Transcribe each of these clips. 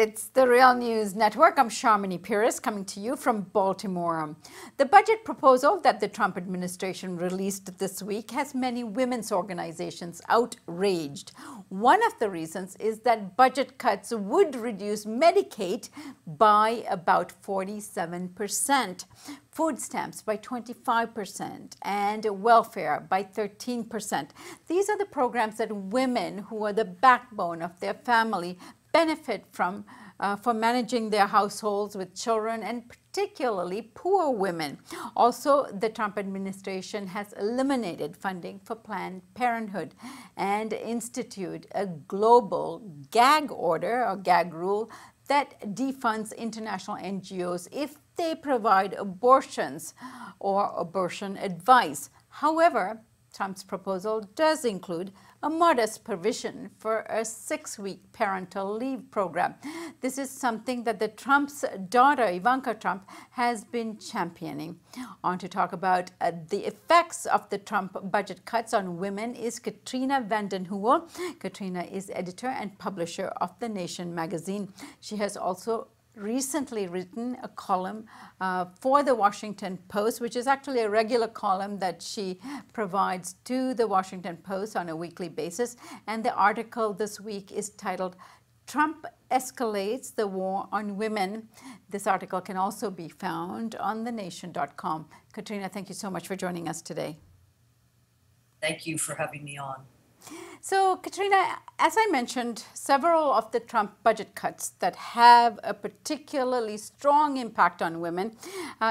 It's the Real News Network. I'm Sharmini Pires coming to you from Baltimore. The budget proposal that the Trump administration released this week has many women's organizations outraged. One of the reasons is that budget cuts would reduce Medicaid by about 47%, food stamps by 25%, and welfare by 13%. These are the programs that women who are the backbone of their family benefit from for managing their households with children, and particularly poor women. Also, the Trump administration has eliminated funding for Planned Parenthood and instituted a global gag order or gag rule that defunds international NGOs if they provide abortions or abortion advice. However, Trump's proposal does include a modest provision for a 6-week parental leave program. This is something that the Trump's daughter, Ivanka Trump, has been championing. On to talk about the effects of the Trump budget cuts on women is Katrina vanden. Katrina is editor and publisher of The Nation magazine. She has also recently written a column for the Washington Post, which is actually a regular column that she provides to the Washington Post on a weekly basis. And the article this week is titled, "Trump Escalates the War on Women." This article can also be found on thenation.com. Katrina, thank you so much for joining us today. Thank you for having me on. So, Katrina, as I mentioned, several of the Trump budget cuts that have a particularly strong impact on women,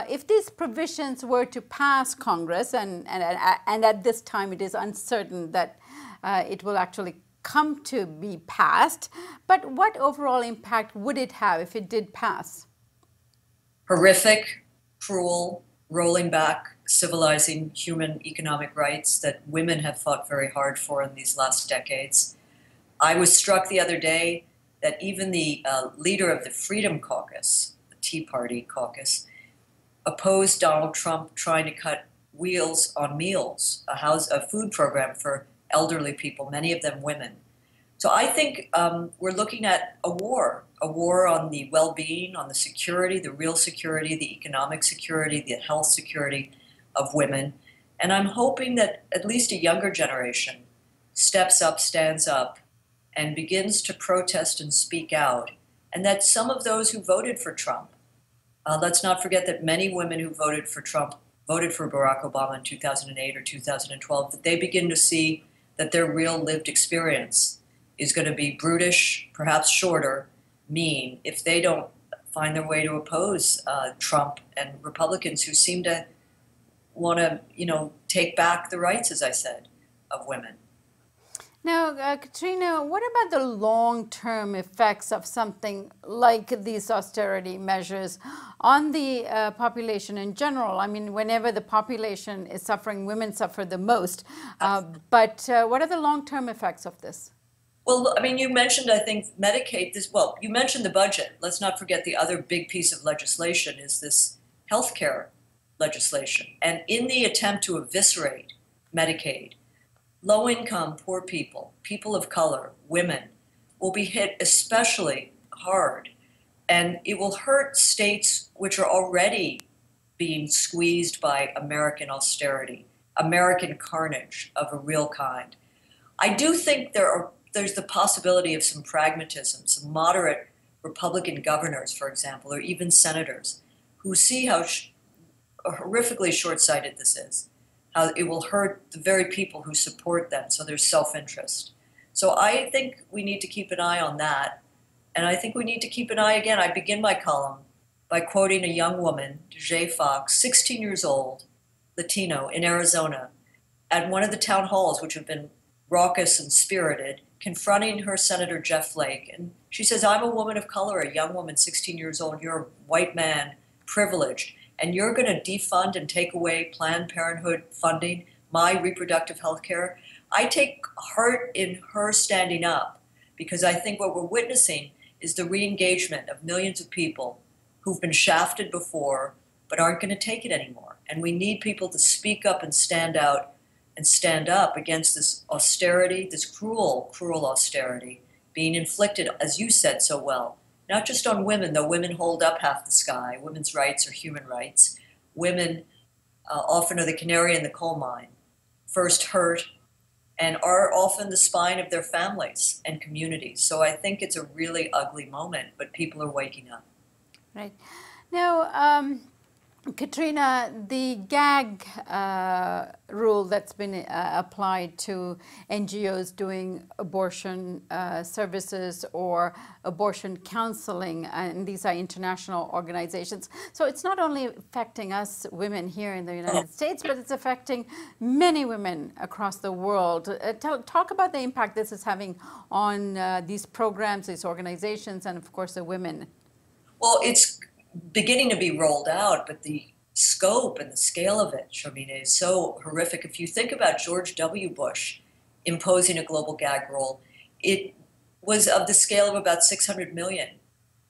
if these provisions were to pass Congress, and at this time it is uncertain that it will actually come to be passed, but what overall impact would it have if it did pass? Horrific, cruel, rolling back civilizing human economic rights that women have fought very hard for in these last decades. I was struck the other day that even the leader of the Freedom Caucus, the Tea Party caucus, opposed Donald Trump trying to cut Wheels on Meals, a food program for elderly people, many of them women. So I think we're looking at a war on the well-being, on the security, the real security, the economic security, the health security of women. And I'm hoping that at least a younger generation steps up, stands up, and begins to protest and speak out. And that some of those who voted for Trump, let's not forget that many women who voted for Trump voted for Barack Obama in 2008 or 2012, that they begin to see that their real lived experience is going to be brutish, perhaps shorter, mean, if they don't find their way to oppose Trump and Republicans who seem to want to, take back the rights, as I said, of women. Now, Katrina, what about the long-term effects of something like these austerity measures on the population in general? I mean, whenever the population is suffering, women suffer the most. But what are the long-term effects of this? Well, I mean, you mentioned, I think, Medicaid. You mentioned the budget. Let's not forget the other big piece of legislation is this health care legislation. And in the attempt to eviscerate Medicaid, low-income, poor people, people of color, women, will be hit especially hard. And it will hurt states which are already being squeezed by American austerity, American carnage of a real kind. I do think there's the possibility of some pragmatism, some moderate Republican governors, for example, or even senators, who see how horrifically short-sighted this is, how it will hurt the very people who support them, so there's self-interest. So I think we need to keep an eye on that, and I think we need to keep an eye again. I begin my column by quoting a young woman, Jay Fox, 16 years old, Latino, in Arizona, at one of the town halls, which have been raucous and spirited, confronting her Senator Jeff Flake. And she says, "I'm a woman of color, a young woman, 16 years old. You're a white man, privileged, and you're going to defund and take away Planned Parenthood funding, my reproductive health care." I take heart in her standing up, because I think what we're witnessing is the re-engagement of millions of people who've been shafted before but aren't going to take it anymore. And we need people to speak up and stand out and stand up against this austerity, this cruel, cruel austerity being inflicted, as you said so well, not just on women, though women hold up half the sky. Women's rights are human rights. Women often are the canary in the coal mine, first hurt, and are often the spine of their families and communities. So I think it's a really ugly moment, but people are waking up. Right. Now, Katrina, the gag rule that's been applied to NGOs doing abortion services or abortion counseling, and these are international organizations. So it's not only affecting us women here in the United States, but it's affecting many women across the world. Talk about the impact this is having on these programs, these organizations, and of course the women. Well, it's beginning to be rolled out, but the scope and the scale of it, Sharmina, is so horrific. If you think about George W. Bush imposing a global gag rule, it was of the scale of about 600 million.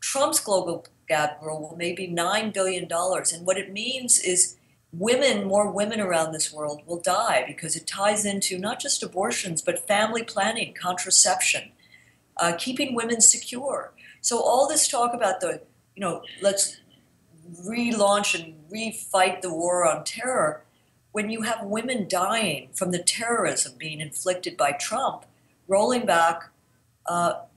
Trump's global gag rule may be $9 billion. And what it means is more women around this world will die because it ties into not just abortions, but family planning, contraception, keeping women secure. So all this talk about let's relaunch and refight the war on terror, when you have women dying from the terrorism being inflicted by Trump, rolling back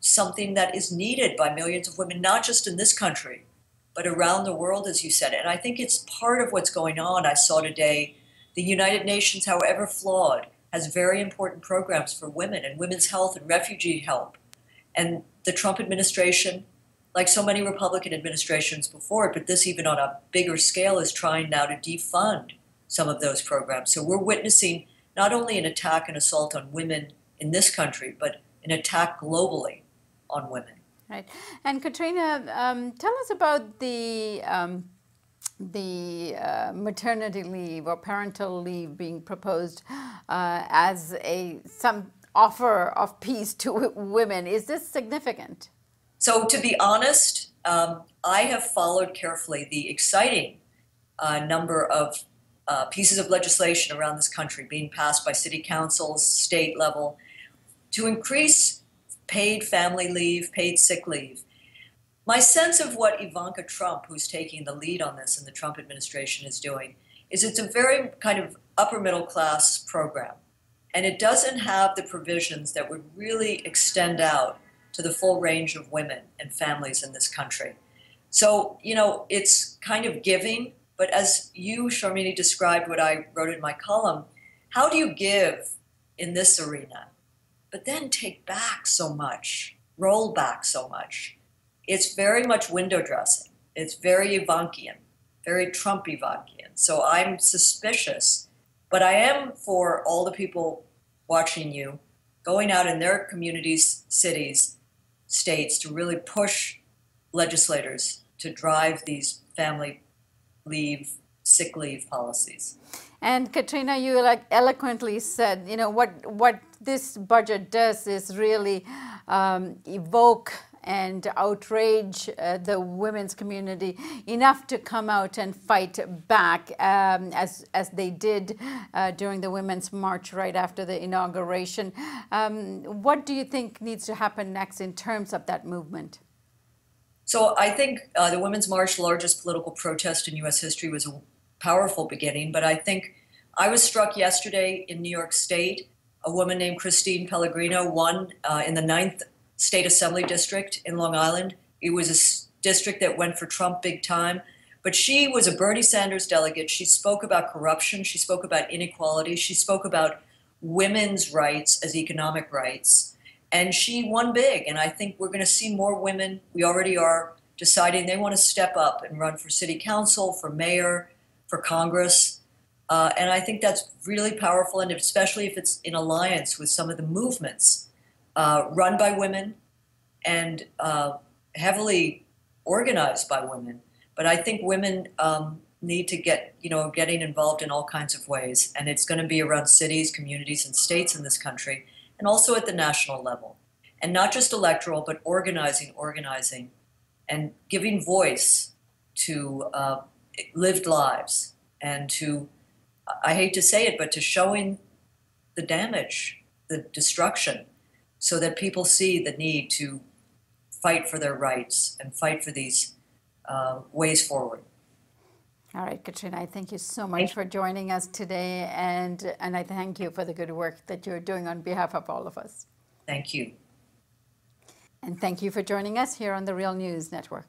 something that is needed by millions of women, not just in this country, but around the world, as you said. And I think it's part of what's going on. I saw today the United Nations, however flawed, has very important programs for women and women's health and refugee help. And the Trump administration, like so many Republican administrations before it, but this even on a bigger scale, is trying now to defund some of those programs. So we're witnessing not only an attack and assault on women in this country, but an attack globally on women. Right. And Katrina, tell us about the maternity leave or parental leave being proposed as some offer of peace to women. Is this significant? So to be honest, I have followed carefully the exciting number of pieces of legislation around this country being passed by city councils, state level, to increase paid family leave, paid sick leave. My sense of what Ivanka Trump, who's taking the lead on this and the Trump administration is doing, is it's a very kind of upper middle class program. And it doesn't have the provisions that would really extend out to the full range of women and families in this country. So, it's kind of giving, but as you, Sharmini, described what I wrote in my column, how do you give in this arena, but then take back so much, roll back so much? It's very much window dressing. It's very Ivankian, very Trump Ivankian. So I'm suspicious, but I am for all the people watching you going out in their communities, cities, states to really push legislators to drive these family leave, sick leave policies. And Katrina, you eloquently said, what this budget does is really evoke and outrage the women's community enough to come out and fight back as they did during the Women's March right after the inauguration. What do you think needs to happen next in terms of that movement? So I think the Women's March, the largest political protest in U.S. history, was a powerful beginning. But I think I was struck yesterday in New York State. A woman named Christine Pellegrino won in the 9th State Assembly District in Long Island. It was a district that went for Trump big time. But she was a Bernie Sanders delegate. She spoke about corruption. She spoke about inequality. She spoke about women's rights as economic rights. And she won big. And I think we're going to see more women. We already are deciding they want to step up and run for city council, for mayor, for Congress. And I think that's really powerful, and especially if it's in alliance with some of the movements run by women and heavily organized by women. But I think women need to getting involved in all kinds of ways. And it's going to be around cities, communities, and states in this country, and also at the national level. And not just electoral, but organizing, and giving voice to lived lives, and to, I hate to say it, but to showing the damage, the destruction, so that people see the need to fight for their rights and fight for these ways forward. All right, Katrina, I thank you so much for joining us today, and I thank you for the good work that you're doing on behalf of all of us. Thank you. And thank you for joining us here on the Real News Network.